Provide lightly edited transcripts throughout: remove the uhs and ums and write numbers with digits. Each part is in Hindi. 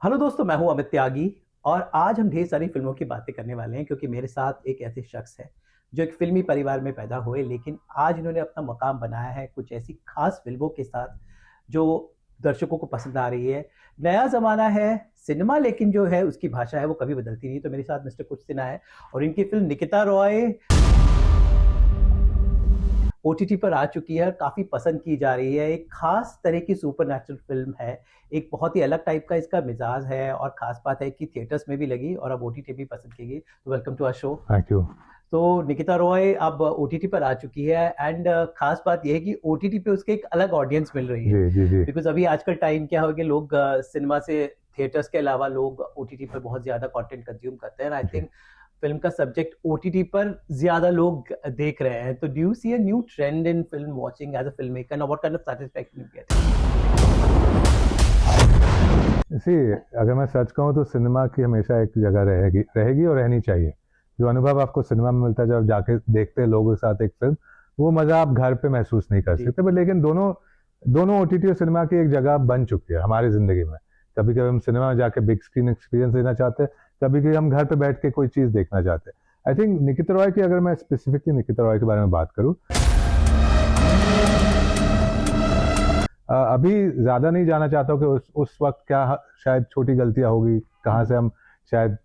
हेलो दोस्तों, मैं हूं अमित त्यागी। और आज हम ढेर सारी फिल्मों की बातें करने वाले हैं क्योंकि मेरे साथ एक ऐसे शख्स है जो एक फिल्मी परिवार में पैदा हुए, लेकिन आज इन्होंने अपना मकाम बनाया है कुछ ऐसी खास फिल्मों के साथ जो दर्शकों को पसंद आ रही है। नया जमाना है सिनेमा, लेकिन जो है उसकी भाषा है वो कभी बदलती नहीं। तो मेरे साथ मिस्टर कुछ सिन्हा है और इनकी फिल्म निकिता रॉय ओटीटी पर आ चुकी है, काफी पसंद की जा रही है। एक खास तरह की सुपरनैचुरल फिल्म है, एक बहुत ही अलग टाइप का इसका मिजाज है और खास बात है कि थिएटर्स में भी लगी और अब ओटीटी भी पसंद की गई। तो welcome to our show. Thank you. तो निकिता रॉय अब ओटीटी पर आ चुकी है एंड खास बात यह है कि ओटीटी पे उसके एक अलग ऑडियंस मिल रही है। जी जी जी। बिकॉज अभी आजकल टाइम क्या हो गया, लोग सिनेमा से थिएटर्स के अलावा लोग ओटीटी पर बहुत ज्यादा कंटेंट कंज्यूम करते हैं। आई थिंक फिल्म का सब्जेक्ट ओटीटी पर ज्यादा लोग देख रहे हैं। तो do you see a new trend in film watching as a film maker, and what kind of satisfaction you get? इसी अगर मैं सच कहूँ तो सिनेमा की हमेशा एक जगह रहेगी रहेगी और रहनी चाहिए। जो अनुभव आपको सिनेमा में मिलता है जब जाके देखते हैं लोगों के साथ एक फिल्म, वो मज़ा आप घर पे महसूस नहीं कर सकते। बट लेकिन दोनों दोनों ओटीटी और सिनेमा की एक जगह बन चुकी है हमारी ज़िंदगी में। कभी कभी हम सिनेमा में जाके बिग स्क्रीन एक्सपीरियंस लेना चाहते हैं, कभी कभी हम घर पे बैठ के कोई चीज़ देखना चाहते हैं। आई थिंक निकिता रॉय की, अगर मैं स्पेसिफिकली निकिता रॉय के बारे में बात करूँ, अभी ज़्यादा नहीं जाना चाहता हूँ कि उस वक्त क्या शायद छोटी गलतियाँ होगी, कहाँ से हम शायद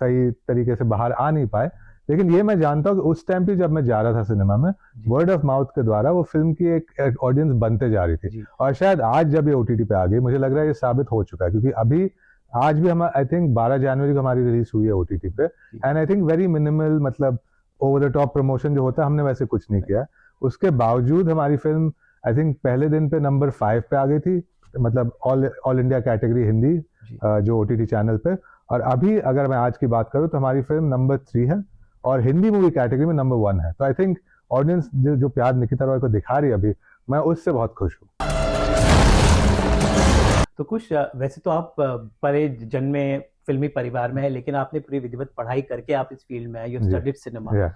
सही तरीके से बाहर आ नहीं पाए। लेकिन ये मैं जानता हूँ कि उस टाइम पे जब मैं जा रहा था सिनेमा में, वर्ड ऑफ माउथ के द्वारा वो फिल्म की एक ऑडियंस बनते जा रही थी। और शायद आज जब ये ओटीटी पे आ गई, मुझे लग रहा है ये साबित हो चुका है, क्योंकि अभी आज भी हम आई थिंक 12 जनवरी को हमारी रिलीज हुई है ओटीटी पे। And I think very minimal, मतलब ओवर द टॉप प्रमोशन जो होता है, हमने वैसे कुछ नहीं किया। उसके बावजूद हमारी फिल्म आई थिंक पहले दिन पे नंबर 5 पे आ गई थी, मतलब ऑल इंडिया कैटेगरी हिंदी जो ओटीटी चैनल पे। और अभी अगर मैं आज की बात करूं तो हमारी फिल्म नंबर 3 है और हिंदी मूवी कैटेगरी में नंबर 1 है। तो आई थिंक ऑडियंस जो प्यार निकिता रॉय को दिखा रही है अभी, मैं उससे बहुत खुश हूँ। तो कुछ वैसे तो आप बड़े जन्मे फिल्मी परिवार में है, लेकिन आपने पूरी विधिवत पढ़ाई करके आप इस फील्ड में है, यू स्टडीड सिनेमा।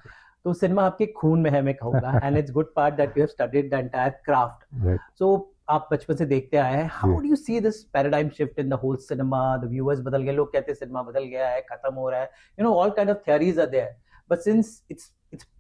तो सिनेमा आपके खून में है, मैं कहूँगा। And it's good part that you have studied the entire craft. So आप बचपन से देखते आए हैं। How do you see this paradigm shift in the whole cinema? The viewers बदल गए, लोग कहते हैं सिनेमा बदल गया है, खत्म हो रहा है, you know all kind of theories are there. But since it's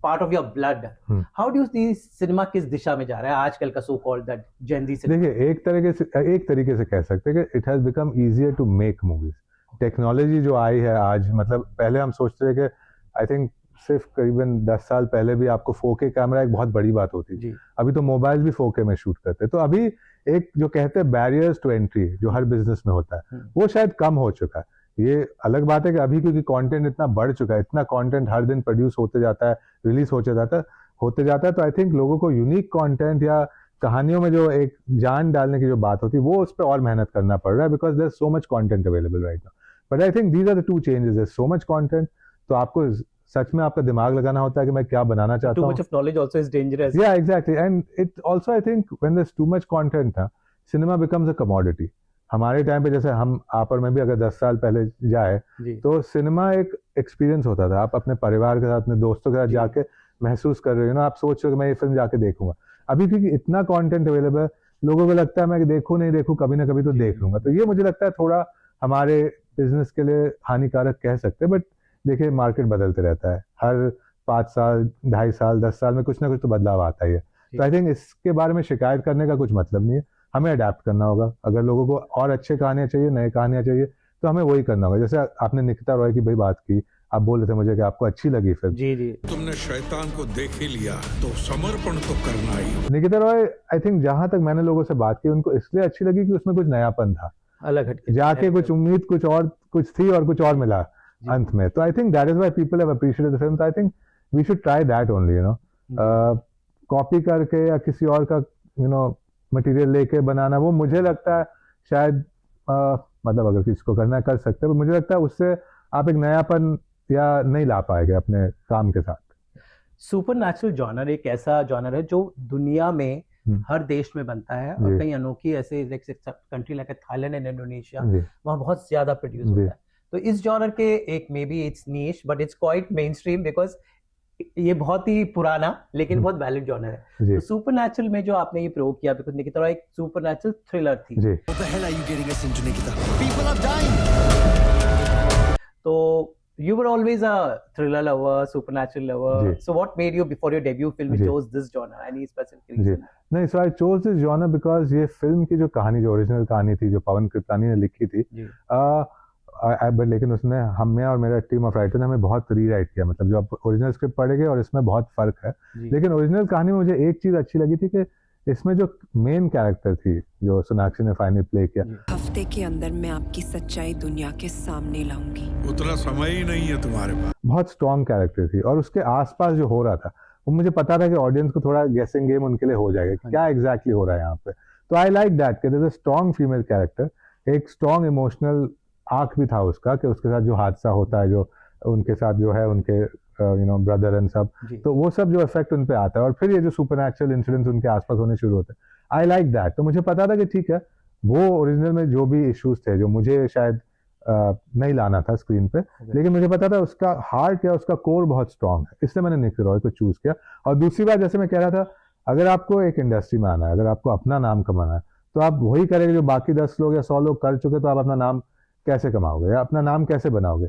part of your blood, how do you see cinema किस दिशा में जा रहा है आजकल का so called that Gen Z cinema? देखिए, एक तरीके से कह सकते हैं कि it has become easier to make movies. Technology जो आई है आज, मतलब पहले हम सोचते थे कि आई थिंक सिर्फ करीबन 10 साल पहले भी आपको 4K कैमरा एक बहुत बड़ी बात होती थी। अभी तो मोबाइल भी 4K में शूट करते हैं। तो अभी एक जो कहते हैं बैरियर्स टू एंट्री जो हर बिजनेस में होता है, वो शायद कम हो चुका है। ये अलग बात है कि अभी क्योंकि कंटेंट इतना बढ़ चुका है, इतना कंटेंट हर दिन प्रोड्यूस होते जाता है, रिलीज होते जाता है, तो आई थिंक लोगों को यूनिक कंटेंट या कहानियों में जो एक जान डालने की जो बात होती है, वो उस पर और मेहनत करना पड़ रहा है, because there so much content available right now. But I think these are the two changes. There so much content, तो आपको सच में आपका दिमाग लगाना होता है कि मैं क्या बनाना चाहता हूँ। Too much of knowledge also is dangerous. Yeah, exactly. And it also, I think, when there's too much content था, सिनेमा becomes a commodity. हमारे टाइम पे जैसे हम आप और मैं भी अगर 10 साल पहले जाए, तो सिनेमा एक एक्सपीरियंस होता था। आप अपने परिवार के साथ, अपने दोस्तों के साथ जाके महसूस कर रहे हो ना, आप सोच रहे हो कि मैं ये फिल्म जाके देखूंगा। अभी क्योंकि इतना कंटेंट अवेलेबल है, लोगों को लगता है मैं देखूं नहीं देखूं, कभी ना कभी तो देख लूंगा। तो ये मुझे लगता है थोड़ा हमारे बिजनेस के लिए हानिकारक कह सकते हैं। बट देखिए, मार्केट बदलते रहता है, हर 5 साल 2.5 साल 10 साल में कुछ ना कुछ तो बदलाव आता ही है। तो आई थिंक इसके बारे में शिकायत करने का कुछ मतलब नहीं है, हमें अडेप्ट करना होगा। अगर लोगों को और अच्छे कहानियां चाहिए, नए कहानियां चाहिए, तो हमें वही करना होगा। जैसे आपने निकिता रॉय की भाई बात की, आप बोल रहे थे मुझे कि आपको अच्छी लगी फिल्म। जी तुमने शैतान को देख ही लिया तो समर्पण तो करना ही। निकिता रॉय आई थिंक जहां तक मैंने लोगों से बात की, उनको इसलिए अच्छी लगी कि उसमें कुछ नयापन था, अलग हटके जाके कुछ उम्मीद कुछ थी और कुछ और मिला अंत में। तो I think that is why people have appreciated the film. तो I think we should try that only, you know. Copy करके या किसी और का मटेरियल लेके बनाना, वो मुझे लगता है शायद मतलब अगर किसी को करना कर सकते हैं, मुझे लगता है उससे आप एक नयापन या नहीं ला पाएंगे अपने काम के साथ। सुपरनैचुरल जॉनर एक ऐसा जॉनर है जो दुनिया में हर देश में बनता है और कई अनोखी ऐसे country like Thailand and Indonesia, वहाँ बहुत ज्यादा प्रोड्यूस होता है। तो इस जॉनर के एक may be it's niche but it's quite main stream, because ये बहुत ही पुराना लेकिन बहुत वैलिड जॉनर है। जी तो सुपरनैचुरल में जो आपने ये प्रयोग किया, बिकॉज़ निकिता रॉय एक सुपरनैचुरल थ्रिलर थी। जी What the hell are you getting us into, Nikita? People are dying. तो you were always a thriller lover, supernatural lover. Ji So what made you before your debut film you ji chose this genre? Any specific जी reason? नहीं, so I chose this genre because ये फिल्म की जो कहानी, जो ओरिजिनल कहानी थी, जो पवन कृपलानी ने लिखी थी, जी बट लेकिन उसने हमें और मेरा टीम ऑफ राइटर ने हमें बहुत रीराइट किया, मतलब जो आप ओरिजिनल स्क्रिप्ट पढ़ेंगे और इसमें बहुत फर्क है। जी लेकिन ओरिजिनल कहानी में मुझे एक चीज अच्छी लगी थी कि इसमें जो मेन कैरेक्टर थी जो सोनाक्षी ने फाइनली प्ले किया, जी हफ्ते के अंदर मैं आपकी सच्चाई दुनिया के सामने लाऊंगी। उतना समय ही नहीं है तुम्हारे पास। बहुत स्ट्रॉन्ग कैरेक्टर थी और उसके आसपास जो हो रहा था वो मुझे पता था कि ऑडियंस को थोड़ा गेसिंग गेम उनके लिए हो जाएगा कि क्या एग्जैक्टली हो रहा है यहाँ पे। तो आई लाइक दैट कि there is a strong female character, एक स्ट्रॉन्ग इमोशनल आर्क भी था उसका, कि उसके साथ जो हादसा होता है, जो उनके साथ जो है उनके ब्रदर एंड सब, जी तो वो सब जो इफेक्ट उन पे आता है, और फिर ये जो सुपरनैचुरल इंसिडेंट्स उनके आसपास होने शुरू होते हैं। आई लाइक दैट। तो मुझे पता था कि ठीक है, वो ओरिजिनल में जो भी इश्यूज थे जो मुझे शायद नहीं लाना था स्क्रीन पे, लेकिन मुझे पता था उसका हार्ट या उसका कोर बहुत स्ट्रांग है, इसलिए मैंने निखिल रॉय को चूज किया। और दूसरी बात, जैसे मैं कह रहा था, अगर आपको एक इंडस्ट्री में आना है, अगर आपको अपना नाम कमाना है, तो आप वही करेंगे जो बाकी 10 लोग या 100 लोग कर चुके, तो आप अपना नाम कैसे कमाओगे या अपना नाम कैसे बनाओगे।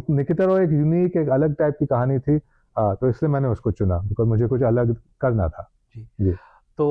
निकिता रॉय एक यूनिक, एक अलग टाइप की कहानी थी, तो इसलिए मैंने उसको चुना, बिकॉज मुझे कुछ अलग करना था। जी तो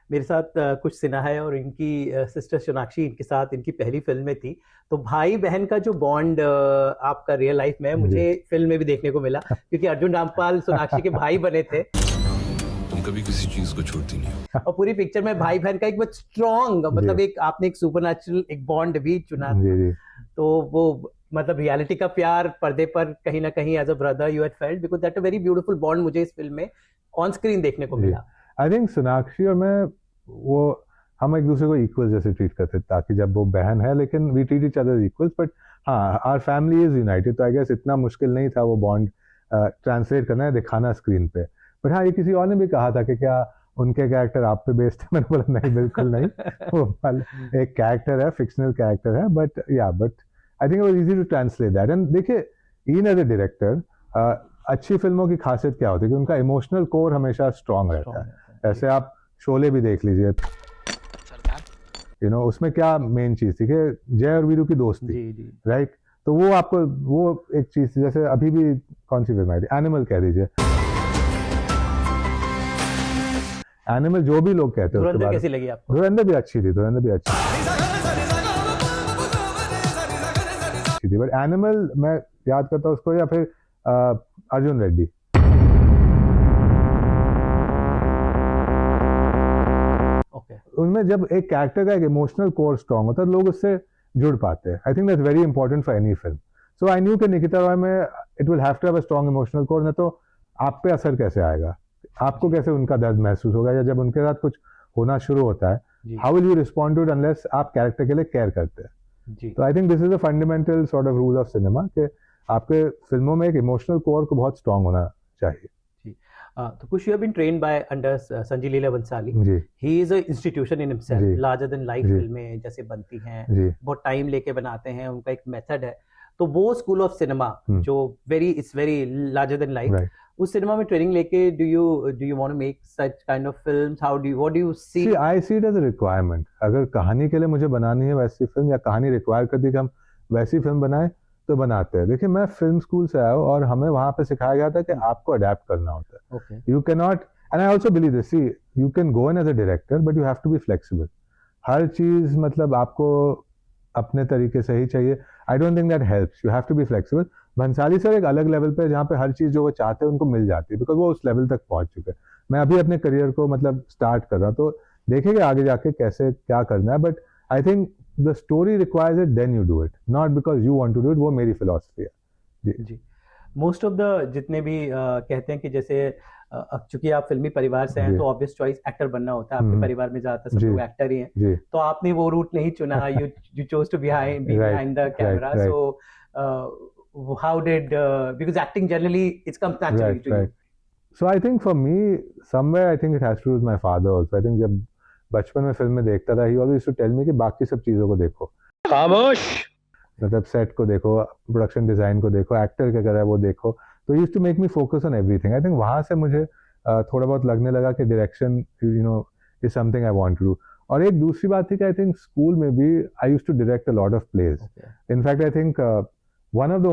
मेरे साथ कुछ सिन्हा है और इनकी सिस्टर सोनाक्षी इनके साथ इनकी पहली फिल्म में थी। तो भाई बहन का जो बॉन्ड आपका रियल लाइफ में है, मुझे फिल्म में भी देखने को मिला, क्योंकि अर्जुन रामपाल सोनाक्षी के भाई बने थे। तुम कभी किसी चीज को छोड़ती नहीं। और पूरी पिक्चर में भाई बहन का एक बहुत स्ट्रॉन्ग, मतलब एक आपने एक सुपरनैचुरल एक बॉन्ड भी चुना। जी तो वो मतलब रियलिटी का प्यार पर्दे पर कहीं ना कहीं as a brother you had felt, because that a very beautiful bond मुझे इस फिल्म में ऑन स्क्रीन देखने को मिला। आई थिंक सोनाक्षी और मैं, वो हम एक दूसरे को इक्वल जैसे ट्रीट करते, ताकि जब वो बहन है लेकिन we treat each other equals, but हाँ, आवर फैमिली इज यूनाइटेड, तो आई गेस इतना मुश्किल नहीं था वो बॉन्ड ट्रांसलेट करना है, दिखाना स्क्रीन पे। बट हाँ, ये किसी और ने भी कहा था कि क्या उनके कैरेक्टर आप पे बेस्ड है, मैंने बोला नहीं, बिल्कुल नहीं। वो एक कैरेक्टर है, फिक्शनल कैरेक्टर है, but I think it was easy to translate that. And देखिए, इन एज ए डायरेक्टर, अच्छी फिल्मों की खासियत क्या होती है कि उनका इमोशनल कोर हमेशा स्ट्रांग रहता है। ऐसे आप शोले भी देख लीजिए, उसमें क्या मेन चीज थी कि जय और वीरू की दोस्ती, राइट? तो वो आपको वो एक चीज थी। जैसे अभी भी कौन सी फिल्म आई थी, एनिमल कह दीजिए, एनिमल जो भी लोग कहते हैं, धुरंधर कैसी लगी आपको? धुरंधर भी अच्छी थी, बट एनिमल मैं याद करता हूँ उसको, या फिर अर्जुन रेड्डी। उनमें जब एक कैरेक्टर का एक इमोशनल कोर स्ट्रांग होता है, लोग उससे जुड़ पाते हैं। I think that's very important for any film. So I knew कि निकिता रॉय में it will have to have a strong emotional core, नहीं तो आप पे असर कैसे आएगा, आपको कैसे उनका दर्द महसूस होगा, या जब उनके साथ कुछ होना शुरू होता है, how will you respond to it unless आप कैरेक्टर के लिए केयर करते हैं। तो I think this is a fundamental sort of rule of cinema कि आपके फिल्मों में एक इमोशनल कोर को बहुत स्ट्रांग होना चाहिए। तो कुछ, you have been trained by under Sanjay Leela Bhansali. Ji He is a institution in himself, ji larger than life जी फिल्में जैसे बनती हैं, जी बहुत टाइम लेके बनाते हैं, उनका एक मेथड है। तो वो स्कूल ऑफ सिनेमा जो it's very larger than life, right. उस सिनेमा में ट्रेनिंग लेके do you want to make such kind of films? What do you see? See, I see it as a requirement. अगर कहानी के लिए मुझे बनानी है वैसी फिल्म, या कहानी रिक्वायर करती है कि हम वैसी फिल्म बनाएं, तो बनाते हैं। देखिए, मैं फिल्म स्कूल से आया हूँ और हमें वहां पे सिखाया गया था कि आपको अडेप्ट करना होता है। Okay. You can not, and I also believe this, see you can go in as a director, but you have to be flexible. हर चीज मतलब आपको अपने तरीके से ही चाहिए। I don't think that helps, you have to be flexible. Bhansali sir एक अलग लेवल पे, जहाँ पे हर चीज जो वो चाहते हैं उनको मिल जाती है, बिकॉज वो उस लेवल तक पहुंच चुके हैं। मैं अभी अपने करियर को मतलब स्टार्ट कर रहा हूँ, तो देखेंगे आगे जाके कैसे क्या करना है। But I think the story requires it, then you do it, not because you want to do it. वो मेरी फिलॉसफी है। जी। मोस्ट ऑफ द जितने भी कहते हैं कि जैसे चूंकि आप फिल्मी परिवार से हैं, तो ऑब्वियस चॉइस एक्टर बनना होता है। आपके परिवार में ज्यादातर सब लोग एक्टर ही हैं, तो आपने वो रूट नहीं चुना। You chose to behind the camera. So how did, because acting generally it's comes naturally to you. So I think for me, somewhere I think it has to do with my father also. I think जब बचपन में फिल्म में देखता था, he always used to tell me कि बाकी सब चीजों को देखो, खामोश, मतलब सेट को देखो, प्रोडक्शन डिजाइन को देखो, एक्टर क्या कर रहा है वो देखो, तो used to make me focus on everything. I think वहां से मुझे थोड़ा बहुत लगने लगा कि direction is something I want to do. और एक दूसरी बात थी कि आई थिंक स्कूल में भी I used to direct a lot of plays. In fact I think one of the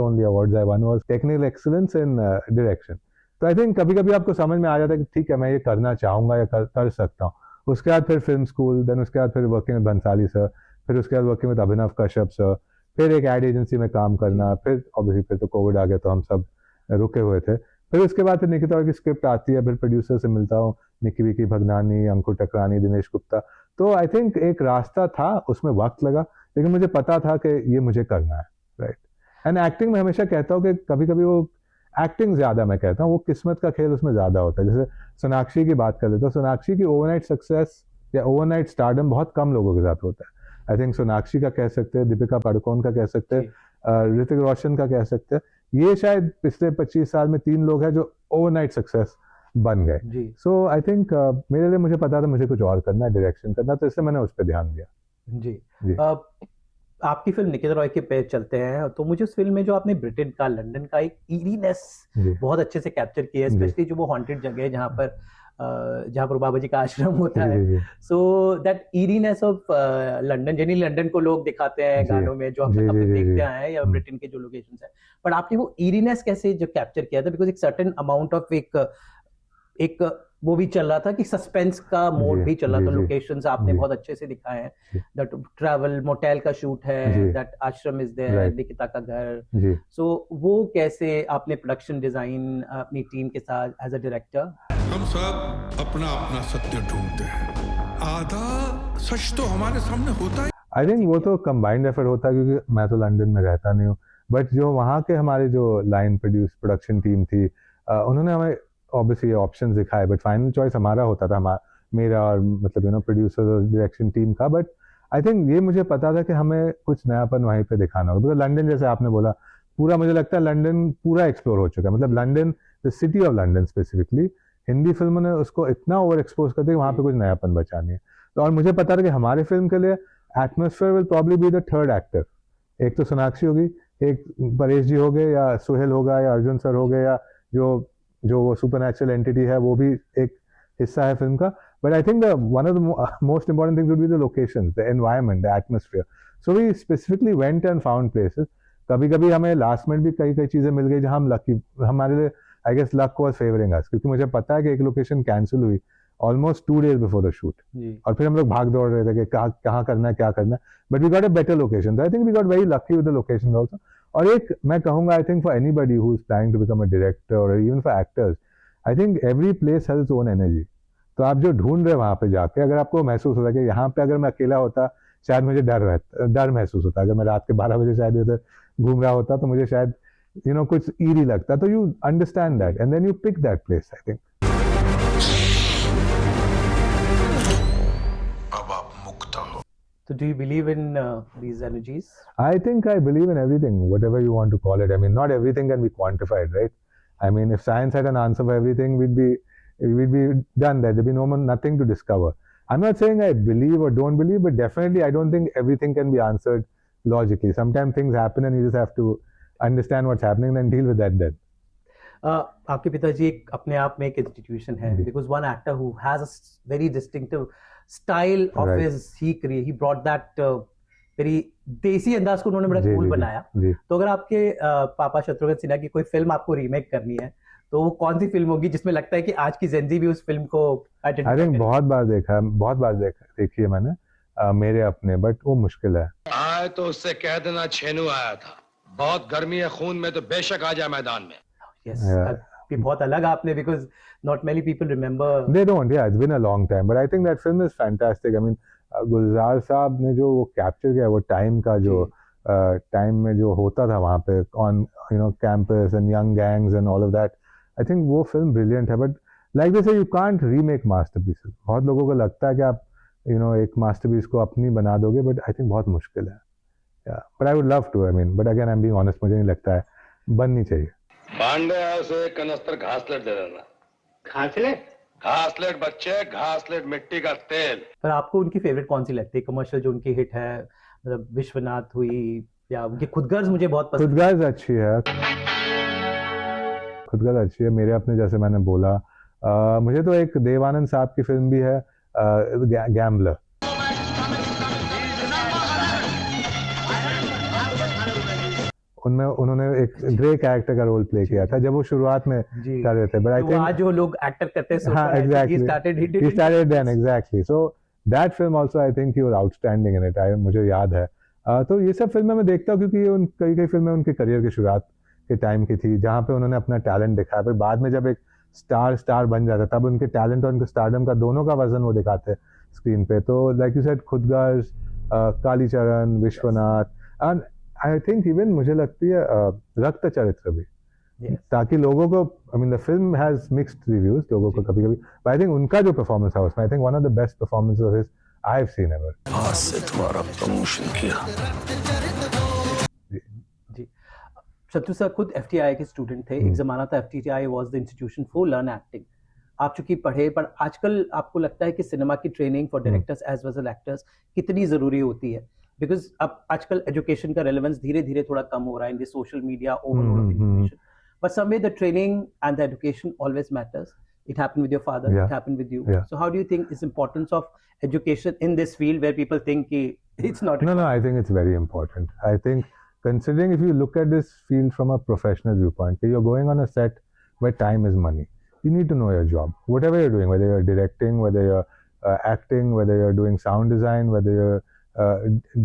only awards I won was technical excellence in direction. तो आई थिंक कभी कभी आपको समझ में आ जाता है कि ठीक है मैं ये करना चाहूंगा या कर सकता हूँ। उसके बाद फिर फिल्म स्कूल, देन उसके बाद फिर वर्किंग विद बंसाली सर, फिर उसके बाद working with Abhinav Kashyap sir, फिर एक एड एजेंसी में काम करना, फिर ऑब्वियसली फिर तो कोविड आ गया तो हम सब रुके हुए थे। फिर उसके बाद फिर निकिता और की स्क्रिप्ट आती है, फिर प्रोड्यूसर से मिलता हूँ, निकी विकी भगनानी, अंकुर टकरानी, दिनेश गुप्ता। तो आई थिंक एक रास्ता था, उसमें वक्त लगा, लेकिन मुझे पता था कि ये मुझे करना है, राइट। एंड एक्टिंग में हमेशा कहता हूँ कि कभी कभी वो एक्टिंग ज्यादा, मैं कहता हूँ वो किस्मत का खेल उसमें ज्यादा होता है। जैसे सोनाक्षी की बात कर लेते, तो सोनाक्षी की ओवरनाइट सक्सेस या ओवरनाइट स्टारडम बहुत कम लोगों के साथ होता है। आई थिंक सोनाक्षी का कह सकते हैं, दीपिका पादुकोण का कह सकते हैं, ऋतिक रोशन का कह सकते हैं। ये शायद पिछले 25 साल में 3 लोग हैं जो ओवरनाइट सक्सेस बन गए। सो आई थिंक मेरे लिए मुझे पता था मुझे कुछ और करना है, डायरेक्शन करना, तो इसलिए मैंने उस पर ध्यान दिया। जी। आपकी फिल्म निकिता रॉय के पे चलते हैं, तो मुझे उस फिल्म में जो आपने ब्रिटेन का, लंदन का एक ईरीनेस बहुत अच्छे से कैप्चर किया है, स्पेशली जो वो हॉन्टेड जगह है जहाँ पर बाबा जी का आश्रम होता है। So that eeriness of London, generally London को लोग दिखाते हैं गानों में जो हम देखते आए हैं, या ब्रिटेन के जो लोकेशन है, बट आपने वो ईरीनेस कैसे जो कैप्चर किया था? बिकॉज एक सर्टेन अमाउंट ऑफ एक वो भी चल रहा था कि सस्पेंस का मोड भी चल रहा था। लोकेशंस आपने बहुत अच्छे से दिखाए हैं, दैट ट्रैवल मोटेल का शूट है, दैट आश्रम इज देयर, निकिता का घर। सो वो कैसे आपने प्रोडक्शन डिजाइन अपनी टीम के साथ एज अ डायरेक्टर? हम सब अपना अपना सत्य ढूंढते हैं, आधा सच तो हमारे सामने होता है। आई थिंक वो तो कंबाइंड एफर्ट होता है, क्योंकि मैं तो लंदन में रहता नहीं हूँ, बट जो वहाँ के हमारे जो लाइन प्रोडक्शन टीम थी, उन्होंने हमें ऑब्वियसली ऑप्शंस दिखाए, बट फाइनल चॉइस हमारा होता था, मेरा और मतलब प्रोड्यूसर और डायरेक्शन टीम का। बट आई थिंक ये मुझे पता था कि हमें कुछ नयापन वहीं पे दिखाना होगा, बिकॉज लंदन जैसे आपने बोला पूरा, मुझे लगता है लंदन पूरा एक्सप्लोर हो चुका है। मतलब London, the city of London specifically, Hindi फिल्मों ने उसको इतना ओवर एक्सपोज कर दिया कि वहाँ पे कुछ नयापन बचा नहीं है। तो और मुझे पता था कि हमारे फिल्म के लिए atmosphere will probably be the third actor. एक तो सोनाक्षी होगी, एक परेश जी हो गए, या सुहेल होगा, या अर्जुन सर हो गए, या जो वो सुपरनैचुरल एंटिटी है वो भी एक हिस्सा है फिल्म का। But I think one of the most important things would be the locations, the environment, the atmosphere. So we specifically went and found places. कभी कभी हमें लास्ट मिनट भी कई चीजें मिल गई जहां हम लकी, हमारे लिए I guess luck was favouring us, क्योंकि मुझे पता है कि एक लोकेशन कैंसिल हुई almost 2 days before the shoot, और फिर हम लोग भाग दौड़ रहे थे कि कहाँ करना है, क्या करना है, but we got a better location. I think we got very lucky with the location also. और एक मैं कहूंगा, I think for anybody who is planning to become a director और even for actors, I think every place has its own energy. तो आप जो ढूंढ रहे हैं वहां पे जाके, अगर आपको महसूस होता है कि यहाँ पे अगर मैं अकेला होता शायद मुझे डर महसूस होता, अगर मैं रात के 12 बजे शायद इधर घूम रहा होता तो मुझे शायद कुछ ईरी लगता। तो you understand that and then you pick that place. I think अब आप मुक्त हो। So do you believe in these energies? I think I believe in everything, whatever you want to call it. I mean, not everything can be quantified, right? I mean, if science had an answer for everything, we'd be done there. There'd be nothing to discover. I'm not saying I believe or don't believe, but definitely I don't think everything can be answered logically. Sometimes things happen and you just have to understand what's happening and deal with that then. आपके पिताजी एक अपने आप में एक इंस्टीट्यूशन है, because one actor who has a very distinctive style of Right. he brought that very देसी अंदाज को उन्होंने बड़ा कूल बनाया। तो अगर आपके पापा शत्रुघ्न सिन्हा की कोई फिल्म आपको रीमेक करनी है, तो वो कौन सी फिल्म होगी जिसमें लगता है कि आज की जेनजी भी उस फिल्म को आई थिंक बहुत बार देखी है मैंने, मेरे अपने, बट वो मुश्किल है। आए तो उससे कह देना छेनू आया था, बहुत गर्मी है खून में तो बेशक आ जाए मैदान में। Yes, बहुत अलग आपने, because not many people remember. They don't, yeah, it's been a long time, but I think that film is fantastic. I mean, गुलजार साहब ने जो वो कैप्चर किया, वो टाइम का जो टाइम में जो होता था वहाँ पे on campus and young gangs and all of that, I think वो फिल्म brilliant है, but like they say you can't remake masterpieces. बहुत लोगों को लगता है कि आप एक masterpiece को अपनी बना दोगे, but I think बहुत मुश्किल है। Yeah, but I would love to, I mean, but again I'm being honest, मुझे नहीं लगता है बननी चाहिए। पांडे उसे कनस्तर घासलेट दे देना। घासलेट बच्चे, घासलेट मिट्टी का तेल। पर आपको उनकी फेवरेट कौन सी लगती है कमर्शियल जो उनकी हिट है? मतलब विश्वनाथ हुई या उनकी खुदगर्ज मुझे बहुत पसंद। खुदगर्ज अच्छी है, खुदगर्ज अच्छी है मेरे अपने, जैसे मैंने बोला मुझे तो एक देवानंद साहब की फिल्म भी है गैम्बलर, उनमें उन्होंने एक ग्रे कैरेक्टर का रोल प्ले किया था जब वो शुरुआत में कर रहे थे, बट आई थिंक आज जो लोग एक्टर करते हैं हाँ exactly he started then exactly, so that film also I think he was outstanding in it, मुझे याद है। तो ये सब फिल्में मैं देखता हूँ क्योंकि ये कई फिल्में उनके करियर की शुरुआत के टाइम की थी जहाँ पे उन्होंने अपना टैलेंट दिखाया, फिर बाद में जब एक स्टार बन जाता तब उनके टैलेंट और उनके स्टारडम का दोनों का वजन वो दिखाते स्क्रीन पे। तो like you said Khudgarz, Kalicharan, Vishwanath, and I think even मुझे लगती है रक्त चरित्र भी, ताकि लोगों को I mean the film has mixed reviews लोगों को कभी बट आई थिंक उनका जो परफॉर्मेंस है उसमें आई think one of the best performances of his I have seen ever. आज से तुम्हारा प्रमोशन किया। जी शत्रु सर खुद FTI के स्टूडेंट थे, एक जमाना था FTI was the institution for learn acting. आप चूंकि पढ़े, पर आजकल आपको लगता है कि सिनेमा की training for directors as well as actors कितनी जरूरी होती है? बिकॉज अब आजकल एजुकेशन का रेलेवेंस धीरे धीरे थोड़ा कम हो रहा है in the social media overload of information, but some way the training and the education always matters. It happened with your father, it happened with you. So how do you think is importance of education in this field where people think it's not? No, I think it's very important. I think considering if you look at this field from a professional viewpoint, you're going on a set where time is money. You need to know your job. Whatever you're doing, whether you're directing, whether you're acting, whether you're doing sound design, whether you're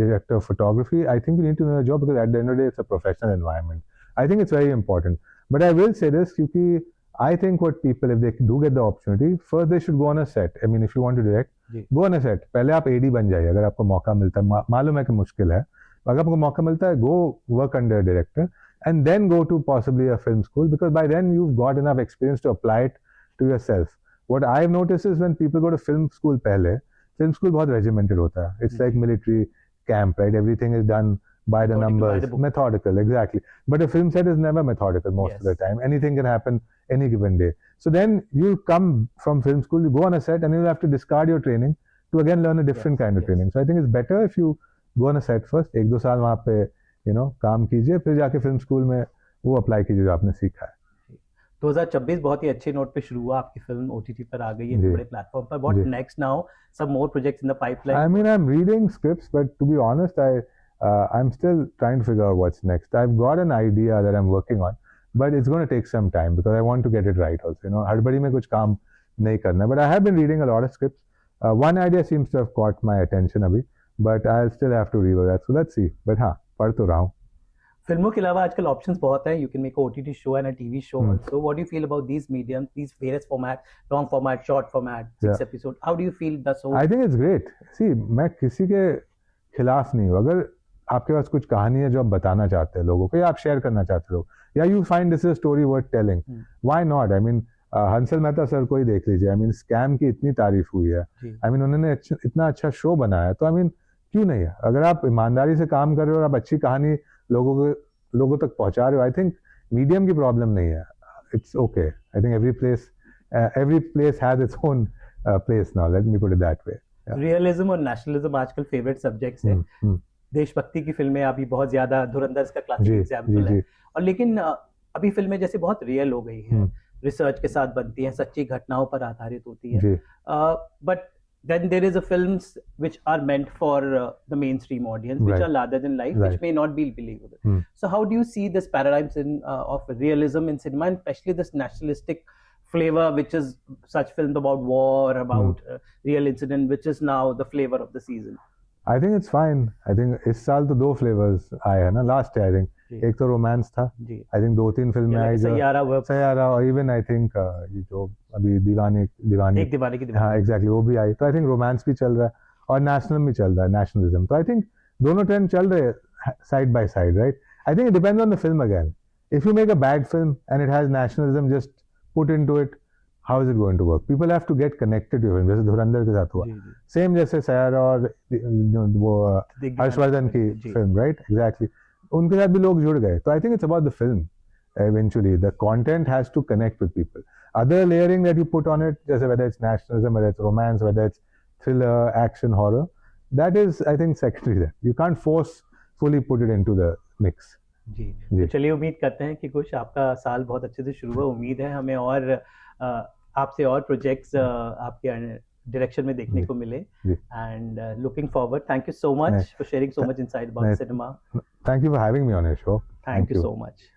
director of photography, I think you need to know your job because at the end of the day, it's a professional environment. I think it's very important. But I will say this, because I think what people, if they do get the opportunity, first they should go on a set. I mean, if you want to direct, go on a set. पहले आप AD बन जाइए अगर आपको मौका मिलता है, मालूम है कि मुश्किल है, अगर आपको मौका मिलता है, go work under a director and then go to possibly a film school because by then you've got enough experience to apply it to yourself. What I've noticed is when people go to film school पहले, film school बहुत regimented होता है. It's like military camp, right? Everything is done by the numbers, methodical, exactly. But a film set is never methodical most of the time. Anything can happen any given day. So then you come from film school, you go on a set and you have to discard your training to again learn a different kind of training. So I think it's better if you go on a set first, 1-2 साल वहाँ पे काम कीजिए, फिर जाके film school में वो apply कीजिए जो आपने सीखा है। 2026 बहुत ही अच्छे नोट पे शुरू हुआ, आपकी फिल्म OTT पर आ गई है बड़े प्लेटफॉर्म पर। What next now? Some more projects in the pipeline? I mean, I'm reading scripts, but to be honest, I'm still trying to figure out what's next. I've got an idea that I'm working on, but it's going to take some time because I want to get it right also. हड़बड़ी में कुछ काम नहीं करना. But I have been reading a lot of scripts. One idea seems to have caught my attention अभी, but I'll still have to read that. So let's see. But हाँ, पढ़ तो रहा हूँ. फिल्मों के अलावा आजकल ऑप्शंस बहुत हैं. You can make a OTT show and a TV show also. What do you feel about these mediums, these various formats, long format, short format, 6 episode? How do you feel the show? I think it's great. See, मैं किसी के खिलाफ नहीं हूँ. अगर आपके पास कुछ कहानी है जो आप बताना चाहते हैं लोगों को या आप शेयर करना चाहते हो या you find this is story worth telling, why not? I mean Hansal Mehta sir को ही देख लीजिए. आई मीन स्कैम की इतनी तारीफ हुई है. आई मीन उन्होंने इतना अच्छा शो बनाया, तो आई मीन क्यों नहीं है? अगर आप ईमानदारी से काम कर रहे हो और आप अच्छी कहानी लोगों तक पहुंचा रहे हो, आई थिंक मीडियम की प्रॉब्लम नहीं है. It's okay. I think every place has its own place now, let me put it that way. Realism और नेशनलिज्म आजकल फेवरेट सब्जेक्ट्स है. देशभक्ति की फिल्में अभी बहुत ज्यादा, धुरंधर का क्लासिक एग्जाम्पल है. और लेकिन अभी फिल्में जैसे बहुत रियल हो गई हैं, रिसर्च के साथ बनती हैं, सच्ची घटनाओं पर आधारित होती है. But then there is a films which are meant for the mainstream audience, which are larger than life, which may not be believable. So how do you see this paradigm of realism in cinema, and especially this nationalistic flavor, which is such films about war, about real incident, which is now the flavor of the season? I think it's fine. I think इस साल तो 2 flavors आए हैं ना. लास्ट है आई थिंक, एक तो रोमांस था. आई थिंक 2-3 फिल्में आई जो सैयारा, और इवन आई थिंक जो अभी दीवानी की हाँ एग्जैक्टली वो भी आई. तो आई थिंक रोमांस भी चल रहा है और नेशनल भी चल रहा है, नेशनलिज्म. तो आई थिंक दोनों ट्रेंड चल रहे हैं side by side, right? I think it depends on the film again. If you make a bad film and it has nationalism just put into it, how is it going to work? People have to get connected to it. जैसे धुरंधर के साथ हुआ, सेम जैसे सैयारा और वो हर्षवर्धन की फिल्म, राइट? एग्जैक्टली. उनके साथ भी लोग जुड़ गए. तो I think it's about the film. Eventually, the content has to connect with people. Other layering that you put on it, जैसे whether it's nationalism, whether it's romance, whether it's thriller, action, horror, that is, I think, secondary. That you can't forcefully put it into the mix. जी जी। तो चलिए उम्मीद करते हैं कि कुछ आपका साल बहुत अच्छे से शुरू हुआ, उम्मीद है हमें और आपसे और प्रोजेक्ट्स आपके डायरेक्शन में देखने जी। को मिले जी। And looking forward. Thank you so much for sharing so much insight about cinema. Thank you for having me on your show. Thank you so much.